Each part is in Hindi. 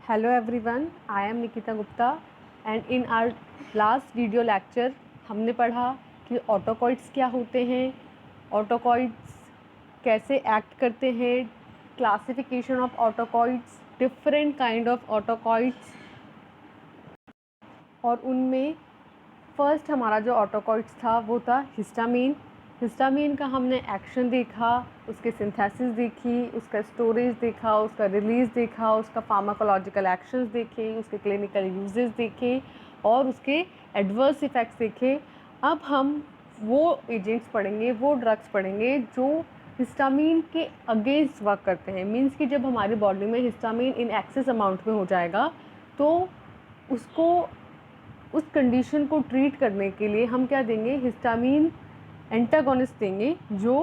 Hello everyone, I am Nikita Gupta and in our last video lecture हमने पढ़ा कि ऑटोकॉइड्स क्या होते हैं, ऑटोकॉइड्स कैसे एक्ट करते हैं, classification of ऑटोकॉइड्स, different kind of ऑटोकॉइड्स और उनमें फर्स्ट हमारा जो ऑटोकॉइड्स था वो था हिस्टामीन। हिस्टामीन का हमने एक्शन देखा, उसके सिंथेसिस देखी, उसका स्टोरेज देखा, उसका रिलीज़ देखा, उसका फार्माकोलॉजिकल एक्शंस देखे, उसके क्लिनिकल यूजेस देखे और उसके एडवर्स इफ़ेक्ट्स देखे। अब हम वो एजेंट्स पढ़ेंगे, वो ड्रग्स पढ़ेंगे जो हिस्टामीन के अगेंस्ट वर्क करते हैं। मीन्स कि जब हमारी बॉडी में हिस्टामीन इन एक्सेस अमाउंट में हो जाएगा तो उसको उस कंडीशन को ट्रीट करने के लिए हम क्या देंगे, हिस्टामीन एंटागोनिस्ट देंगे जो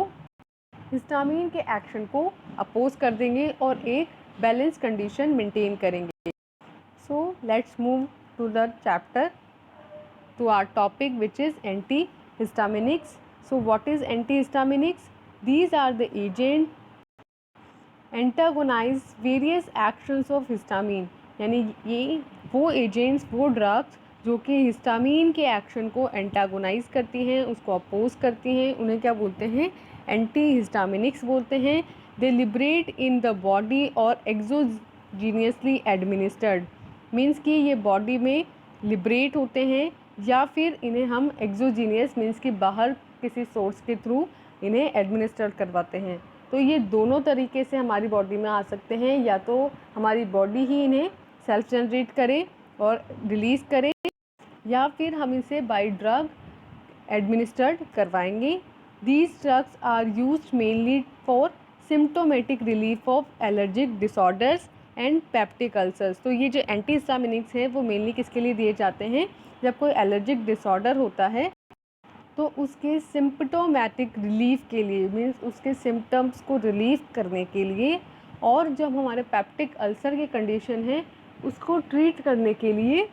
हिस्टामीन के एक्शन को अपोज कर देंगे और एक बैलेंस कंडीशन मेंटेन करेंगे। So let's move to the chapter, to our topic which is anti histaminics. So what is anti histaminics? These are the agent antagonise various actions of histamine, यानी ये वो एजेंट्स, वो ड्रग्स जो कि हिस्टामीन के एक्शन को एंटागोनाइज करती हैं, उसको अपोज करती हैं, उन्हें क्या बोलते हैं? एंटी हिस्टामिनिक्स बोलते हैं। दे लिबरेट इन द बॉडी और एक्सोजीनियसली एडमिनिस्टर्ड, मीन्स कि ये बॉडी में लिबरेट होते हैं या फिर इन्हें हम एक्सोजीनियस मीन्स कि बाहर किसी सोर्स के थ्रू इन्हें एडमिनिस्टर करवाते हैं। तो ये दोनों तरीके से हमारी बॉडी में आ सकते हैं, या तो हमारी बॉडी ही इन्हें सेल्फ जनरेट करे और रिलीज़ करे या फिर हम इसे बाय ड्रग एडमिनिस्टर्ड करवाएंगे। These drugs are used mainly for symptomatic relief of allergic disorders and peptic ulcers. तो ये जो एंटी हिस्टामिनिक्स हैं वो मेनली किसके लिए दिए जाते हैं? जब कोई एलर्जिक डिसऑर्डर होता है तो उसके सिम्पटोमेटिक रिलीफ के लिए, मीन्स उसके सिम्टम्स को रिलीव करने के लिए, और जब हमारे पेप्टिक अल्सर की कंडीशन है उसको ट्रीट करने के लिए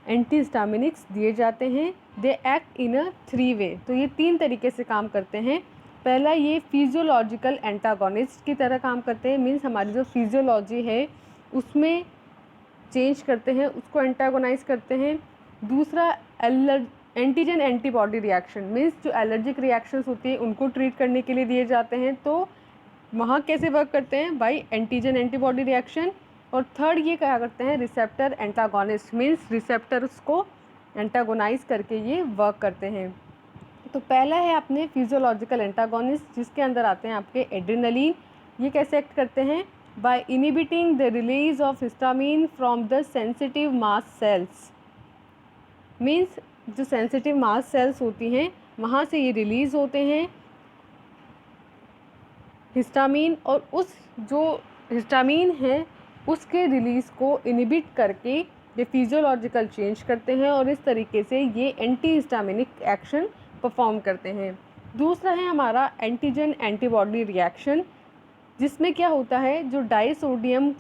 एंटी हिस्टामिनिक्स दिए जाते हैं। दे एक्ट इन अ 3 वे, तो ये 3 तरीके से काम करते हैं। पहला, ये फिजियोलॉजिकल एंटागोनिस्ट की तरह काम करते हैं, मीन्स हमारी जो फिजियोलॉजी है उसमें चेंज करते हैं, उसको एंटागोनाइज करते हैं। दूसरा, एंटीजन एंटीबॉडी रिएक्शन, मीन्स जो एलर्जिक रिएक्शंस होती है उनको ट्रीट करने के लिए दिए जाते हैं। तो वहाँ कैसे वर्क करते हैं? By antigen antibody reaction. और थर्ड, ये क्या करते हैं? रिसेप्टर एंटागोनिस्ट, मीन्स रिसेप्टर्स को एंटागोनाइज करके ये वर्क करते हैं। तो पहला है अपने फिजियोलॉजिकल एंटागोनिस्ट, जिसके अंदर आते हैं आपके एड्रेनलिन। ये कैसे एक्ट करते हैं? By inhibiting the release of histamine from the sensitive mast cells, means जो सेंसिटिव मास्ट सेल्स होती हैं वहाँ से ये रिलीज़ होते हैं हिस्टामीन, और उस जो हिस्टामीन है उसके रिलीज़ को इनिबिट करके ये फिजियोलॉजिकल चेंज करते हैं और इस तरीके से ये एंटी हिस्टामिनिक एक्शन परफॉर्म करते हैं। दूसरा है हमारा एंटीजन एंटीबॉडी रिएक्शन, जिसमें क्या होता है, जो डाइसोडियम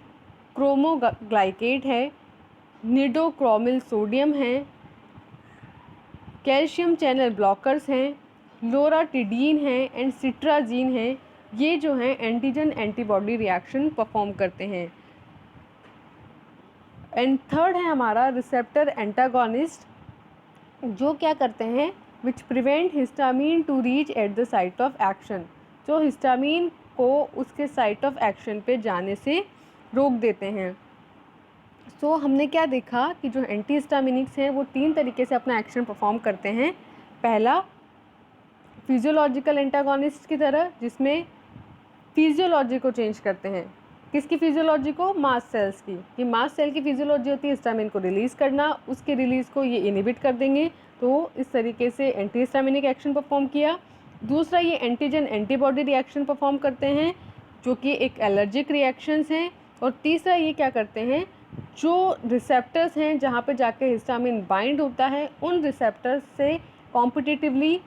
क्रोमोग्लाइकेट है, निडोक्रोमिल सोडियम है, कैल्शियम चैनल ब्लॉकर्स हैं, लोराटिडीन है एंड सिट्राजीन है, ये जो हैं एंटीजन एंटीबॉडी रिएक्शन परफॉर्म करते हैं। एंड थर्ड है हमारा रिसेप्टर एंटागोनिस्ट, जो क्या करते हैं? Which prevent histamine to reach at the site of action, जो हिस्टामीन को उसके साइट ऑफ एक्शन पे जाने से रोक देते हैं। सो हमने क्या देखा कि जो एंटी हिस्टामिनिक्स हैं वो 3 तरीके से अपना एक्शन परफॉर्म करते हैं। पहला, फिजियोलॉजिकल एंटागोनिस्ट की तरह, जिसमें फिजियोलॉजी को चेंज करते हैं। किसकी फिजियोलॉजी को? मास्ट सेल्स की। कि मास्ट सेल की फिजियोलॉजी होती है हिस्टामिन को रिलीज़ करना, उसके रिलीज़ को ये इनिबिट कर देंगे। तो इस तरीके से एंटी हिस्टामिनिक एक्शन परफॉर्म किया। दूसरा, ये एंटीजन एंटीबॉडी रिएक्शन परफॉर्म करते हैं जो कि एक एलर्जिक रिएक्शंस हैं। और तीसरा, ये क्या करते हैं? जो रिसेप्टर्स हैं जहाँ पे जाके हिस्टामिन बाइंड होता है, उन रिसेप्टर्स से कॉम्पिटिटिवली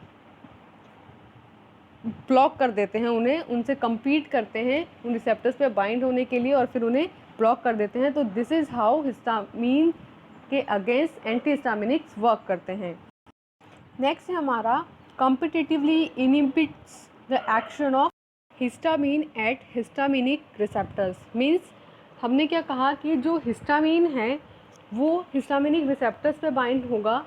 ब्लॉक कर देते हैं, उन्हें उनसे compete करते हैं उन रिसेप्टर्स पे बाइंड होने के लिए और फिर उन्हें ब्लॉक कर देते हैं। तो दिस इज़ हाउ हिस्टामीन के अगेंस्ट एंटी हिस्टामिनिक्स वर्क करते हैं। नेक्स्ट है हमारा competitively inhibits the action of histamine at histaminic receptors, means हमने क्या कहा कि जो हिस्टामिन है वो हिस्टामिनिक रिसेप्टर्स पे बाइंड होगा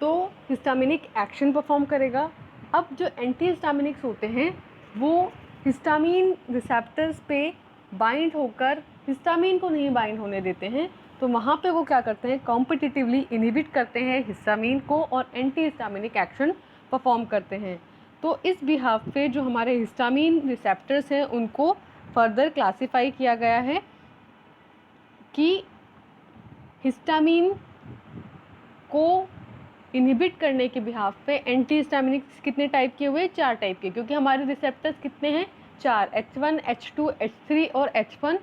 तो हिस्टामिनिक एक्शन परफॉर्म करेगा। अब जो एंटी हिस्टामिनिक्स होते हैं वो हिस्टामिन रिसेप्टर्स पे बाइंड होकर हिस्टामिन को नहीं बाइंड होने देते हैं, तो वहाँ पे वो क्या करते हैं, कॉम्पिटिटिवली इनहिबिट करते हैं हिस्टामिन को और एंटी हिस्टामिनिक एक्शन परफॉर्म करते हैं। तो इस बिहाफ पे जो हमारे हिस्टामिन रिसेप्टर्स हैं उनको फर्दर क्लासीफाई किया गया है कि हिस्टामिन को इनहिबिट करने के बिहाफ पे एंटी हिस्टामिनिक्स कितने टाइप के हुए, 4 टाइप के, क्योंकि हमारे रिसेप्टर्स कितने हैं, 4, H1, H2, H3 और H1।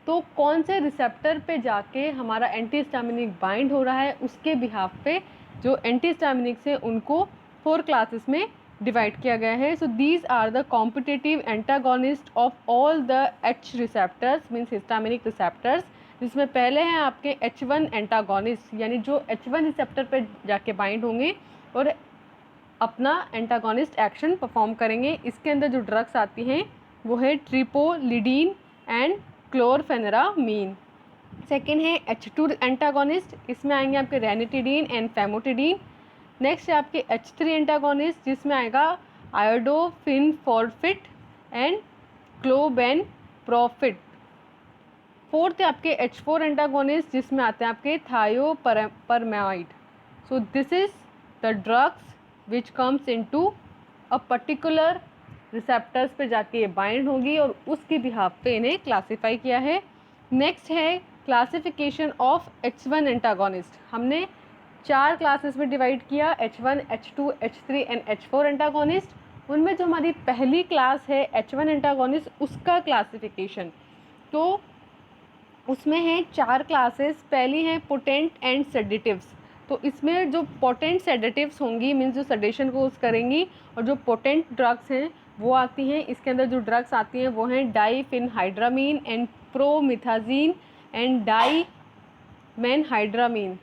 तो कौन से रिसेप्टर पे जाके हमारा एंटी हिस्टामिनिक बाइंड हो रहा है उसके बिहाफ पे जो एंटी हिस्टामिनिक्स है उनको 4 क्लासेस में डिवाइड किया गया है। So these are the competitive antagonist of all the H receptors means histaminic receptors, जिसमें पहले हैं आपके H1 एंटागोनिस्ट, यानी जो H1 रिसेप्टर पे जाके बाइंड होंगे और अपना एंटागोनिस्ट एक्शन परफॉर्म करेंगे। इसके अंदर जो ड्रग्स आती हैं वो है ट्रिपोलिडीन एंड क्लोरफेनेरामीन। सेकेंड है H2 एंटागोनिस्ट, इसमें आएंगे आपके रेनिटिडीन एंड फेमोटिडीन। नेक्स्ट है आपके H3 एंटागोनिस्ट जिसमें आएगा आयोडोफिनफॉर्फिट एंड क्लोबेनप्रोफिट। फोर्थ है आपके H4 एंटागोनिस्ट जिसमें आते हैं आपके thioperamide. So this is the drugs which comes into a particular receptors पे जाके ये बाइंड होगी और उसके बिहाफ पे इन्हें क्लासीफाई किया है। नेक्स्ट है क्लासिफिकेशन ऑफ H1 एंटागोनिस्ट। हमने 4 क्लासेस में डिवाइड किया, H1, H2, H3 and H4 antagonist. उनमें जो हमारी पहली क्लास है H1 एंटागोनिस्ट उसका क्लासिफिकेशन, तो उसमें है 4 क्लासेस। पहली है पोटेंट एंड सेडेटिव्स, तो इसमें जो पोटेंट सेडेटिव्स होंगी मीन्स जो सेडेशन को यूज़ करेंगी, और जो पोटेंट ड्रग्स हैं वो आती हैं, इसके अंदर जो ड्रग्स आती हैं वो हैं डाइफिनहाइड्रामीन एंड प्रोमिथाजीन एंड डाइमेनहाइड्रामीन।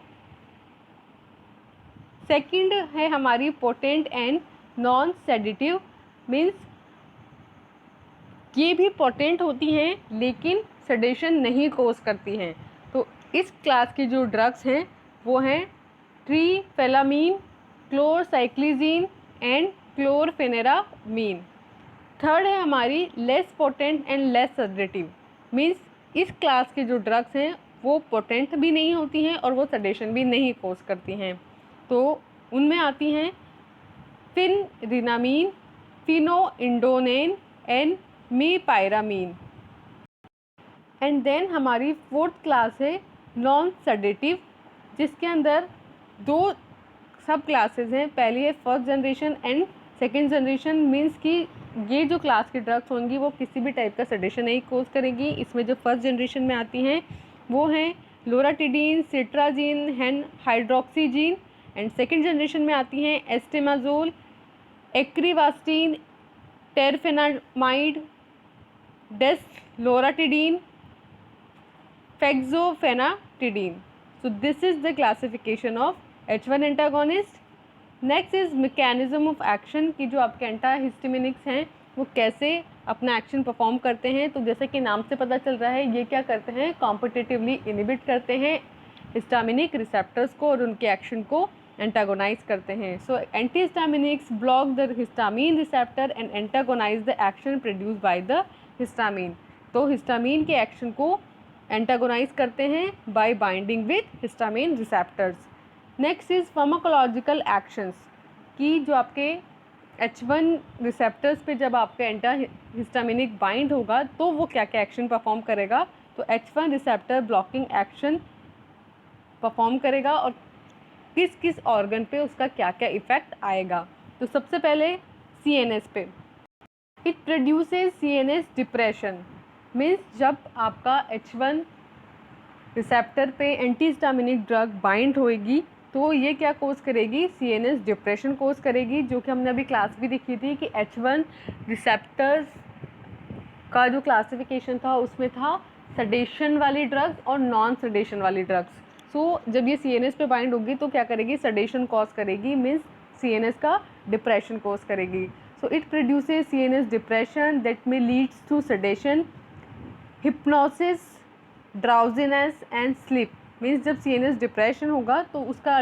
सेकंड है हमारी potent and non sedative, means ये भी पोटेंट होती हैं लेकिन सेडेशन नहीं कोज करती हैं। तो इस क्लास की जो ड्रग्स हैं वो हैं ट्रीफेलामीन, क्लोरसाइक्लिजीन एंड क्लोरफेनेरामीन। थर्ड है हमारी less potent and less sedative, means इस क्लास की जो ड्रग्स हैं वो पोटेंट भी नहीं होती हैं और वो सेडेशन भी नहीं कोज करती हैं। तो उनमें आती हैं फिनरिनामीन, फिनोइंडोनेन एंड मीपायरामीन। एंड देन हमारी फोर्थ क्लास है नॉन सेडेटिव, जिसके अंदर 2 सब क्लासेस हैं। पहली है first generation and second generation, means कि ये जो क्लास की ड्रग्स होंगी वो किसी भी टाइप का सेडेशन नहीं कोज करेगी। इसमें जो फर्स्ट जनरेशन में आती हैं वो हैं लोराटिडीन, सिट्राजीन एंड हाइड्रोक्सीजीन, एंड सेकेंड जनरेशन में आती हैं एस्टेमाजोल, एक्रीवास्टीन, टेरफेनामाइड, डेसलोराटिडीन, फेक्सोफेनाटिडीन। So this is the classification of H1 antagonist. Next is mechanism of action, कि जो आपके एंटाहिस्टामिनिक्स हैं वो कैसे अपना एक्शन परफॉर्म करते हैं। तो जैसे कि नाम से पता चल रहा है ये क्या करते हैं, कॉम्पिटिटिवली इनहिबिट करते हैं हिस्टामिनिक रिसेप्टर्स को और उनके एक्शन को एंटागोनाइज करते हैं। सो antihistaminics block the histamine receptor and antagonise the action produce by the histamine. तो हिस्टामिन के एक्शन को एंटागोनाइज करते हैं by binding with histamine receptors. Next is pharmacological actions, कि जो आपके H1 रिसेप्टर्स पे जब आपका एंटा हिस्टामिनिक बाइंड होगा तो वो क्या क्या एक्शन परफॉर्म करेगा। तो H1 receptor blocking action perform करेगा और किस किस ऑर्गन पे उसका क्या क्या इफ़ेक्ट आएगा। तो सबसे पहले CNS पे, it produces CNS depression, means जब आपका H1 रिसेप्टर पे एंटीहिस्टामिनिक ड्रग बाइंड होएगी तो ये क्या कोज करेगी, CNS डिप्रेशन कोज करेगी, जो कि हमने अभी क्लास भी देखी थी कि H1 रिसेप्टर्स का जो क्लासिफिकेशन था उसमें था सेडेशन वाली ड्रग्स और नॉन सेडेशन वाली ड्रग्स। सो जब ये CNS पे बाइंड होगी तो क्या करेगी, सेडेशन कॉज करेगी, मीन्स CNS का डिप्रेशन कॉज करेगी। So it produces CNS depression that may leads to sedation, hypnosis drowsiness and sleep. Means जब CNS डिप्रेशन होगा तो उसका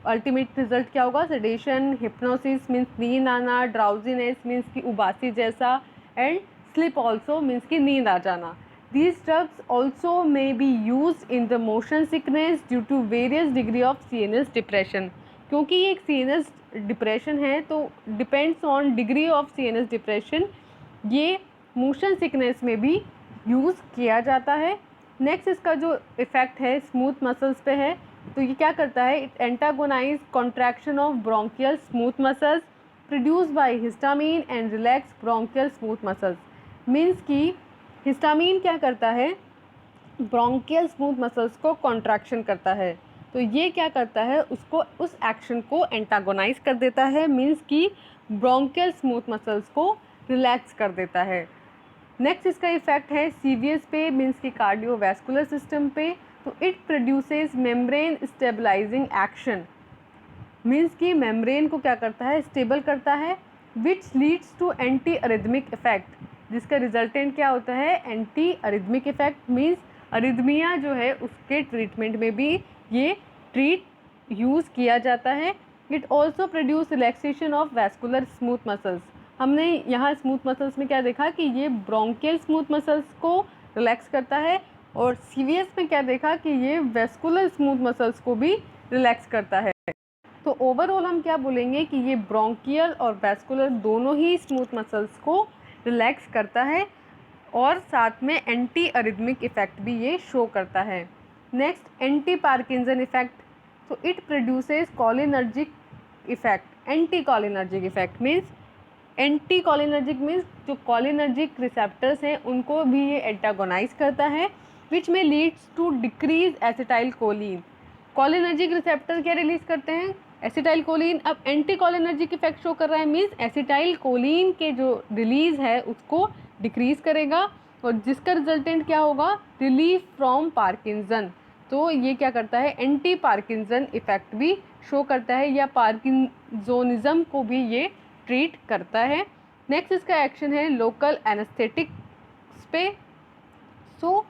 अल्टीमेट रिजल्ट क्या होगा? सेडेशन, हिप्नोसिस मीन्स नींद आना, ड्राउजीनेस मीन्स की उबासी जैसा, एंड स्लीप ऑल्सो मीन्स की नींद आ जाना। These drugs also may be used in the motion sickness due to various degree of CNS depression। क्योंकि ये एक CNS डिप्रेशन है तो depends on degree of CNS depression ये मोशन सिकनेस में भी यूज़ किया जाता है। नेक्स्ट इसका जो इफ़ेक्ट है स्मूथ मसल्स पे है, तो ये क्या करता है? It antagonise contraction of bronchial smooth muscles produce by histamine and relax bronchial smooth muscles. Means कि हिस्टामीन क्या करता है? ब्रोंकियल स्मूथ मसल्स को कॉन्ट्रैक्शन करता है, तो ये क्या करता है? उसको उस एक्शन को एंटागोनाइज कर देता है, मीन्स कि ब्रोंकियल स्मूथ मसल्स को रिलैक्स कर देता है। नेक्स्ट इसका इफेक्ट है CVS पे, मीन्स की कार्डियोवैस्कुलर सिस्टम पे। तो it produces membrane stabilising action, means कि मेम्ब्रेन को क्या करता है? स्टेबल करता है, which leads to anti arrhythmic effect, जिसका रिजल्टेंट क्या होता है? Anti arrhythmic effect. Means arrhythmia जो है उसके ट्रीटमेंट में भी ये यूज़ किया जाता है। It also produce relaxation of vascular smooth muscles. हमने यहाँ स्मूथ मसल्स में क्या देखा कि ये ब्रोंकियल स्मूथ मसल्स को रिलैक्स करता है, और CVS में क्या देखा कि ये वैस्कुलर स्मूथ मसल्स को भी रिलैक्स करता है। तो ओवरऑल हम क्या बोलेंगे कि ये ब्रोंकियल और वैस्कुलर दोनों ही स्मूथ मसल्स को रिलैक्स करता है, और साथ में एंटी अरिथमिक इफेक्ट भी ये शो करता है। Next anti Parkinson effect. तो it produces cholinergic effect. Anti cholinergic effect means anti cholinergic means जो कॉलिनर्जिक रिसेप्टर्स हैं उनको भी ये एंटागोनाइज करता है, विच में leads to decrease acetyl choline. Cholinergic receptor क्या रिलीज करते हैं? Acetyl choline. अब एंटी कॉलिनर्जिक इफेक्ट शो कर रहा है, मीन्स एसिटाइल कोलिन के जो रिलीज है उसको डिक्रीज करेगा, और जिसका रिजल्टेंट क्या होगा? Relief from Parkinson. तो ये क्या करता है? एंटी पार्किंसन इफेक्ट भी शो करता है, या पार्किंसोनिज्म को भी ये ट्रीट करता है। नेक्स्ट इसका एक्शन है लोकल एनेस्थेटिक्स पे। So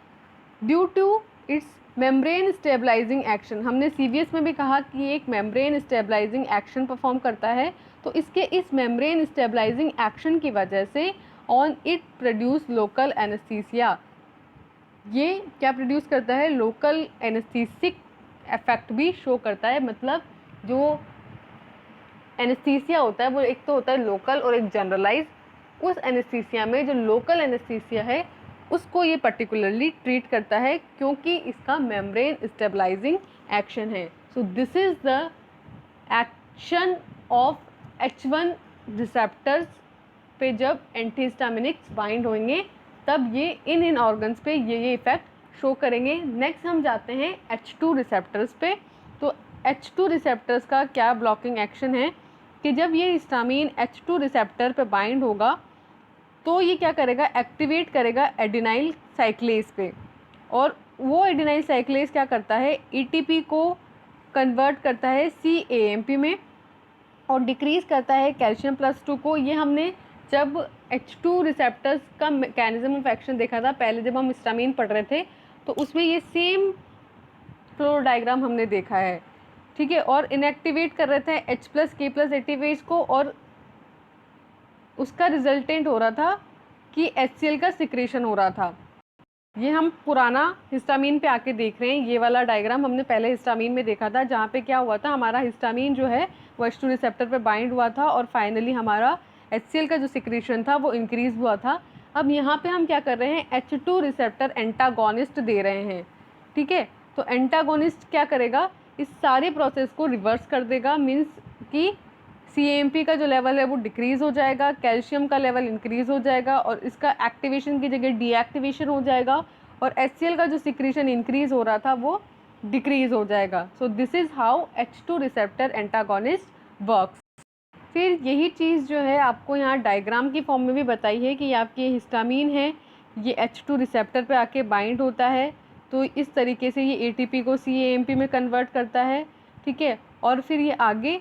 due to its membrane stabilising action, हमने CVS में भी कहा कि ये एक मेम्ब्रेन स्टेबलाइजिंग एक्शन परफॉर्म करता है, तो इसके इस मेम्ब्रेन स्टेबलाइजिंग एक्शन की वजह से on it produce local anaesthesia. ये क्या प्रोड्यूस करता है? लोकल एनेस्थीसिक इफेक्ट भी शो करता है। मतलब जो एनेस्थीसिया होता है वो एक तो होता है लोकल और एक जनरलाइज। उस एनेस्थीसिया में जो लोकल एनेस्थीसिया है उसको ये पर्टिकुलरली ट्रीट करता है, क्योंकि इसका मेम्ब्रेन स्टेबलाइजिंग एक्शन है। So this is the action of H1 receptors पे जब एंटीहिस्टामिनिक्स बाइंड होंगे तब ये इन ऑर्गन्स पे ये इफेक्ट शो करेंगे। नेक्स्ट हम जाते हैं H2 रिसेप्टर्स पे। तो H2 रिसेप्टर्स का क्या ब्लॉकिंग एक्शन है कि जब ये हिस्टामीन H2 रिसेप्टर पे बाइंड होगा तो ये क्या करेगा? एक्टिवेट करेगा एडिनाइल साइक्लेज पे, और वो एडिनाइल साइक्लेज क्या करता है? ATP को कन्वर्ट करता है CAMP में, और डिक्रीज़ करता है कैल्शियम +2 को। ये हमने जब H2 रिसेप्टर्स का मैकेनिज्म ऑफ एक्शन देखा था पहले जब हम हिस्टामीन पढ़ रहे थे, तो उसमें ये सेम फ्लो डायग्राम हमने देखा है, ठीक है। और इनएक्टिवेट कर रहे थे H+K+ एटीवेज को, और उसका रिजल्टेंट हो रहा था कि HCl का सिक्रेशन हो रहा था। ये हम पुराना हिस्टामीन पे आके देख रहे हैं। ये वाला डायग्राम हमने पहले हिस्टामीन में देखा था, जहाँ पे क्या हुआ था? हमारा हिस्टामीन जो है वो H2 रिसेप्टर पे बाइंड हुआ था, और फाइनली हमारा HCl का जो सिक्रेशन था वो इंक्रीज हुआ था। अब यहाँ पे हम क्या कर रहे हैं? H2 रिसेप्टर एंटागोनिस्ट दे रहे हैं, ठीक है। तो एंटागोनिस्ट क्या करेगा? इस सारे प्रोसेस को रिवर्स कर देगा, मीन्स कि CAMP का जो लेवल है वो डिक्रीज़ हो जाएगा, कैल्शियम का लेवल इंक्रीज़ हो जाएगा, और इसका एक्टिवेशन की जगह डीएक्टिवेशन हो जाएगा, और HCl का जो सिक्रीशन इंक्रीज़ हो रहा था वो डिक्रीज़ हो जाएगा। सो this is how H2 receptor antagonist works. फिर यही चीज़ जो है आपको यहाँ डायग्राम की फॉर्म में भी बताई है कि आपकी हिस्टामीन है, ये H2 रिसेप्टर पे आके बाइंड होता है, तो इस तरीके से ये ATP को CAMP में कन्वर्ट करता है, ठीक है। और फिर ये आगे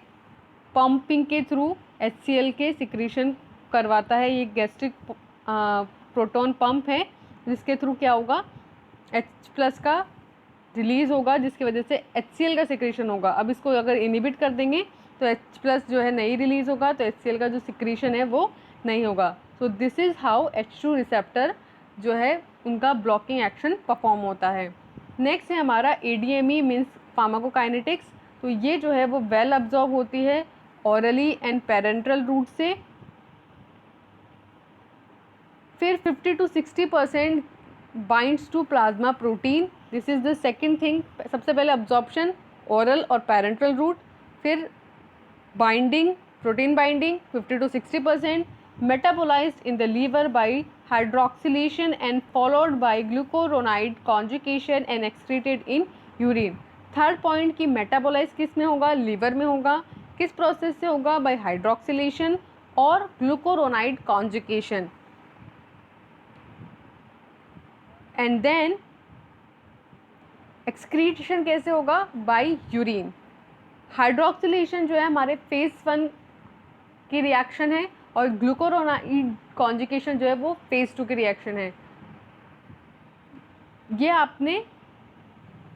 पंपिंग के थ्रू HCl के सिक्रीशन करवाता है। ये गैस्ट्रिक प्रोटोन पंप है, जिसके थ्रू क्या होगा? H+ का रिलीज़ होगा, जिसकी वजह से HCl का सिक्रीशन होगा। अब इसको अगर इनिबिट कर देंगे तो H+ जो है नहीं रिलीज़ होगा, तो HCl का जो सिक्रीशन है वो नहीं होगा। सो this is how H2 receptor जो है उनका ब्लॉकिंग एक्शन परफॉर्म होता है। नेक्स्ट है हमारा ADME मीन्स फार्माकोकाइनेटिक्स। तो ये जो है वो वेल अब्जॉर्ब होती है ऑरली एंड पेरेंट्रल रूट से। फिर 50 to 60% binds to plasma protein. This is the second thing. सबसे पहले अब्जॉर्प्शन ओरल और पेरेंट्रल रूट, फिर binding, protein binding 50 to 60%, metabolised in the liver by hydroxylation and followed by glucuronide conjugation and excreted in urine. Third point कि मेटाबोलाइज किस में होगा, लीवर में होगा। किस प्रोसेस से होगा, बाय हाइड्रोक्सिलेशन और glucuronide conjugation. And then excretion कैसे होगा, बाय यूरिन। हाइड्रोक्सिलेशन जो है हमारे फेज 1 की रिएक्शन है और ग्लूकोरोनाइड कॉन्जुगेशन जो है वो फेज 2 की रिएक्शन है। ये आपने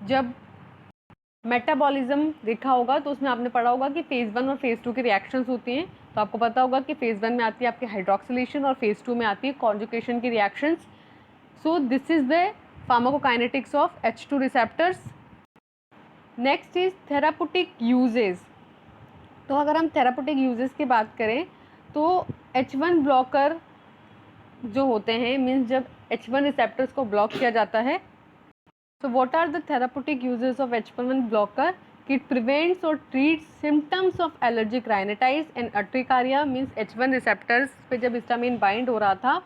जब मेटाबॉलिज्म देखा होगा तो उसमें आपने पढ़ा होगा कि फेज 1 और फेज 2 की रिएक्शंस होती हैं। तो आपको पता होगा कि फेज 1 में आती है आपकी हाइड्रोक्सिलेशन और फेज 2 में आती है कॉन्जुगेशन की reactions. So this is the pharmacokinetics of H2 receptors. Next is therapeutic uses. तो अगर हम थेरापुटिक यूजेस की बात करें तो H1 ब्लॉकर जो होते हैं मीन्स जब H1 रिसेप्टर्स को ब्लॉक किया जाता है। So what are the therapeutic uses of H1 blocker? It prevents or treats symptoms of allergic rhinitis and urticaria means H1 receptors पे जब हिस्टामिन बाइंड हो रहा था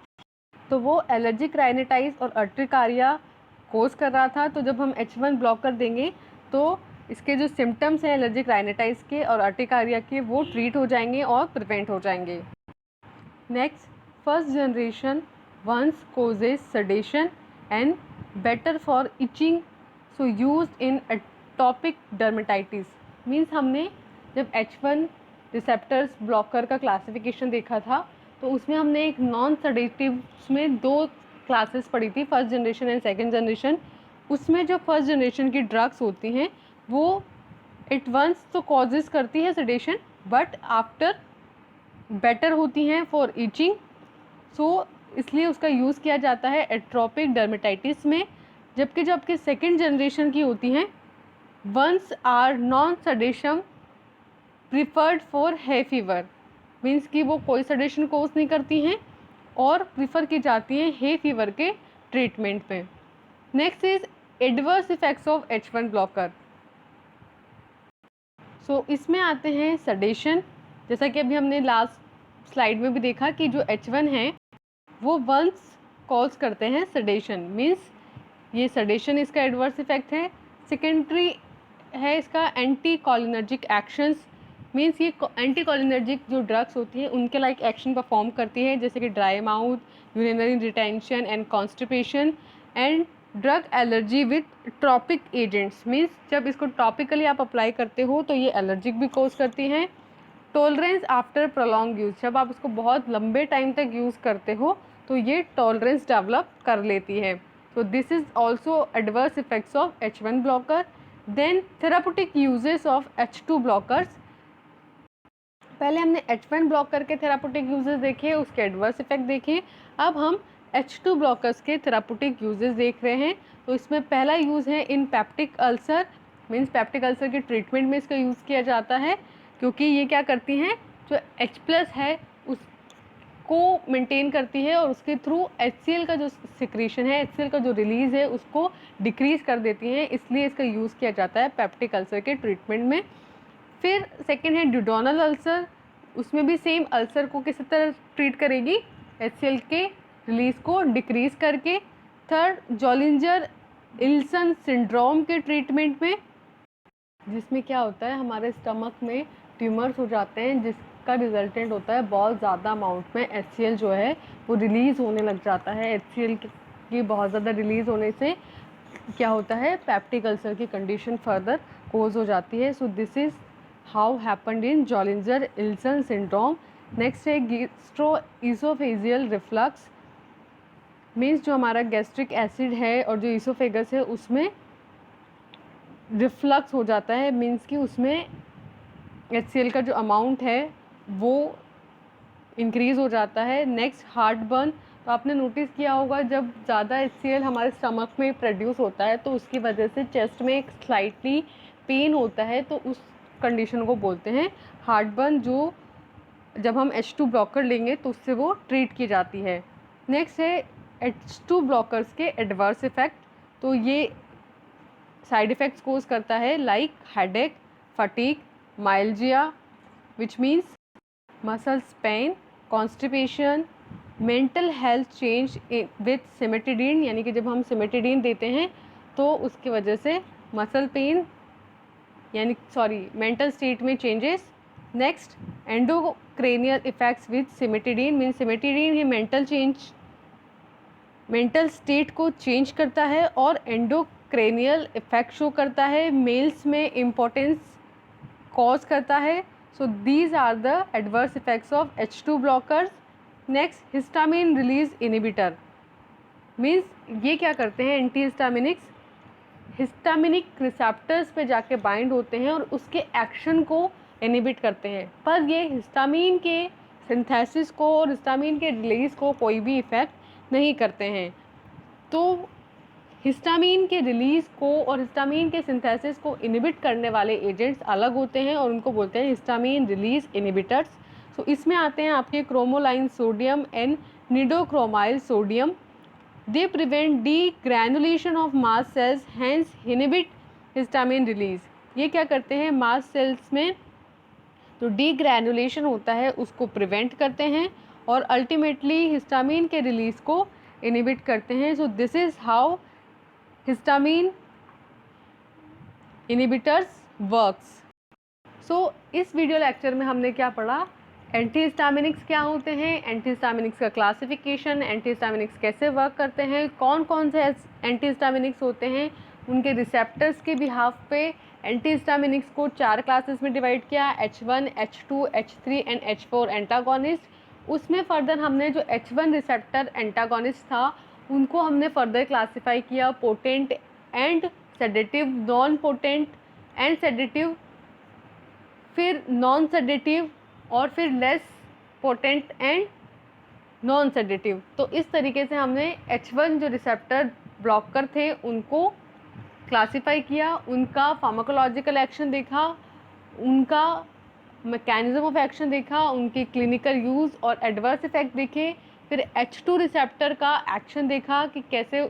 तो वो एलर्जिक राइनेटाइज और अर्टिकारिया कोज कर रहा था। तो जब हम H1 ब्लॉकर देंगे तो इसके जो सिम्टम्स हैं एलर्जिक राइनेटाइज के और अर्टिकारिया के वो ट्रीट हो जाएंगे और प्रिवेंट हो जाएंगे। Next, first generation ones causes sedation and better for itching, so used in atopic dermatitis. Means हमने जब H1 रिसेप्टर्स ब्लॉकर का क्लासिफिकेशन देखा था तो उसमें हमने एक नॉन सडेटिव में 2 क्लासेस पढ़ी थी, first generation and second generation. उसमें जो फर्स्ट जनरेशन की ड्रग्स होती हैं वो एट वंस तो कॉजेज करती है सडेशन बट आफ्टर बेटर होती हैं फॉर ईचिंग। सो इसलिए उसका यूज़ किया जाता है एट्रोपिक डर्मेटाइटिस में। जबकि जो आपकी सेकेंड जनरेशन की होती हैं ones are non sedation preferred for hay fever, means कि वो कोई सडेशन कोर्स नहीं करती हैं और प्रिफर की जाती हैं हे फीवर के ट्रीटमेंट पे। Next is adverse effects of H1 blocker. So इसमें आते हैं सडेशन, जैसा कि अभी हमने लास्ट स्लाइड में भी देखा कि जो H1 है वो वंस कॉज करते हैं सडेशन, मीन्स ये सडेशन इसका एडवर्स इफेक्ट है। सेकेंडरी है इसका एंटी कॉलिनर्जिक एक्शंस, मीन्स ये एंटी कॉलिनर्जिक जो ड्रग्स होती हैं उनके लाइक एक्शन परफॉर्म करती है, जैसे कि dry mouth, urinary retention and constipation and drug allergy with tropic agents. Means जब इसको टॉपिकली आप अप्लाई करते हो तो ये एलर्जिक भी कोज करती हैं। टॉलरेंस आफ्टर प्रोलॉन्ग यूज़, जब आप इसको बहुत लंबे टाइम तक यूज़ करते हो तो ये टॉलरेंस डेवलप कर लेती है। तो this is also adverse effects of H1 blocker. Then therapeutic uses of H2 blockers. पहले हमने H1 ब्लॉकर के थेरापुटिक यूजेस देखे, उसके एडवर्स इफेक्ट देखे। अब हम H2 ब्लॉकर्स के थेरापुटिक यूजेस देख रहे हैं। तो इसमें पहला यूज़ है in peptic ulcer, means peptic ulcer के ट्रीटमेंट में इसका यूज़ किया जाता है, क्योंकि ये क्या करती हैं, जो H+ है उसको मेंटेन करती है और उसके थ्रू HCl का जो सिक्रीशन है, HCl का जो रिलीज़ है उसको डिक्रीज़ कर देती हैं, इसलिए इसका यूज़ किया जाता है पेप्टिक अल्सर के ट्रीटमेंट में। फिर सेकेंड है ड्यूडोनल अल्सर, उसमें भी सेम अल्सर को किस तरह ट्रीट करेगी, HCl के रिलीज़ को डिक्रीज़ करके। थर्ड, जॉलिंजर इल्सन सिंड्रोम के ट्रीटमेंट में, जिसमें क्या होता है हमारे स्टमक में ट्यूमर्स हो जाते हैं जिसका रिजल्टेंट होता है बहुत ज़्यादा अमाउंट में HCl जो है वो रिलीज़ होने लग जाता है। HCl की बहुत ज़्यादा रिलीज़ होने से क्या होता है, पेप्टिक अल्सर की कंडीशन फर्दर कोज हो जाती है। So this is how happened in Zollinger Ellison syndrome. Next है गैस्ट्रोइसोफेजियल रिफ्लक्स। मीन्स जो हमारा गैस्ट्रिक एसिड है और जो ईसोफेगस है उसमें रिफ्लक्स हो जाता है, मीन्स कि उसमें HCl का जो अमाउंट है वो इंक्रीज़ हो जाता है। नेक्स्ट हार्ट बर्न, तो आपने नोटिस किया होगा जब ज़्यादा HCl हमारे स्टमक में प्रोड्यूस होता है तो उसकी वजह से चेस्ट में एक स्लाइटली पेन होता है, तो उस कंडीशन को बोलते हैं हार्ट बर्न, जो जब हम H2 ब्लॉकर लेंगे तो उससे वो ट्रीट की जाती है। नेक्स्ट है H2 ब्लॉकर्स के एडवर्स इफ़ेक्ट, तो ये साइड इफ़ेक्ट्स कोज करता है like headache, fatigue, myalgia which means muscles pain, constipation, mental health change with cimetidine, यानी कि जब हम सिमेटिडीन देते हैं तो उसकी वजह से मसल पेन यानी मेंटल स्टेट में changes. Next endocrinal effects with cimetidine, mean cimetidine ये मेंटल स्टेट को चेंज करता है और एंडोक्रेनियल इफेक्ट शो करता है, मेल्स में इम्पोर्टेंस कॉज करता है। So these are the adverse effects of H2 blockers. Next histamine release inhibitor, means ये क्या करते हैं, एंटी हिस्टामिनिक्स हिस्टामिनिक रिसेप्टर्स पे जाके बाइंड होते हैं और उसके एक्शन को इनिबिट करते हैं, पर ये हिस्टामिन के सिंथेसिस को और हिस्टामिन के रिलीज़ को कोई भी इफ़ेक्ट नहीं करते हैं। तो हिस्टामिन के रिलीज़ को और हिस्टामिन के सिंथेसिस को इनिबिट करने वाले एजेंट्स अलग होते हैं और उनको बोलते हैं हिस्टामिन रिलीज इनिबिटर्स। तो इसमें आते हैं आपके cromolyn sodium and nedocromil sodium. They prevent degranulation of mast cells, hence inhibit histamine release. ये क्या करते हैं, मास्ट सेल्स में तो डीग्रैनुलेशन होता है उसको प्रिवेंट करते हैं और अल्टीमेटली हिस्टामिन के रिलीज़ को इनिबिट करते हैं। So this is how histamine inhibitors works. So इस वीडियो लेक्चर में हमने क्या पढ़ा, एंटीहिस्टामिनिक्स क्या होते हैं, एंटीहिस्टामिनिक्स का क्लासिफिकेशन, एंटीहिस्टामिनिक्स कैसे वर्क करते हैं, कौन कौन से एंटीहिस्टामिनिक्स होते हैं, उनके रिसेप्टर्स के बिहाफ पे एंटीहिस्टामिनिक्स को 4 क्लासेस में डिवाइड किया, H1, H2, H3 and H4 antagonist. उसमें फर्दर हमने जो H1 रिसेप्टर एंटागोनिस्ट था उनको हमने फर्दर क्लासीफाई किया, potent and sedative, non potent and sedative, फिर नॉन सेडेटिव और फिर less potent and non sedative. तो इस तरीके से हमने H1 जो रिसेप्टर ब्लॉकर थे उनको क्लासीफाई किया, उनका फार्माकोलॉजिकल एक्शन देखा, उनका मैकेनिज्म ऑफ एक्शन देखा, उनकी क्लिनिकल यूज़ और एडवर्स इफेक्ट देखे, फिर H2 रिसेप्टर का एक्शन देखा कि कैसे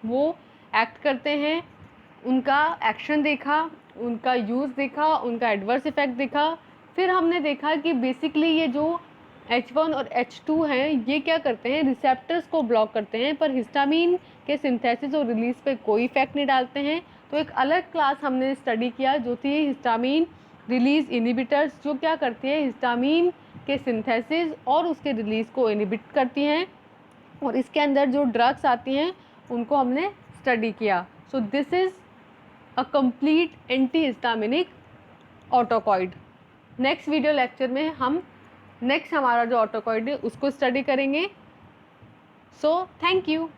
वो एक्ट करते हैं, उनका एक्शन देखा, उनका यूज़ देखा, उनका एडवर्स इफेक्ट देखा। फिर हमने देखा कि बेसिकली ये जो H1 और H2 हैं ये क्या करते हैं, रिसेप्टर्स को ब्लॉक करते हैं पर हिस्टामिन के सिंथेसिस और रिलीज पे कोई इफेक्ट नहीं डालते हैं। तो एक अलग क्लास हमने स्टडी किया जो थी हिस्टामिन रिलीज इनिबिटर्स, जो क्या करती है, हिस्टामिन के सिंथेसिस और उसके रिलीज को इनिबिट करती हैं और इसके अंदर जो ड्रग्स आती हैं उनको हमने स्टडी किया। So this is a complete antihistaminic autacoid. Next video lecture में हम नेक्स्ट हमारा जो ऑटोकॉइड है उसको स्टडी करेंगे। So thank you.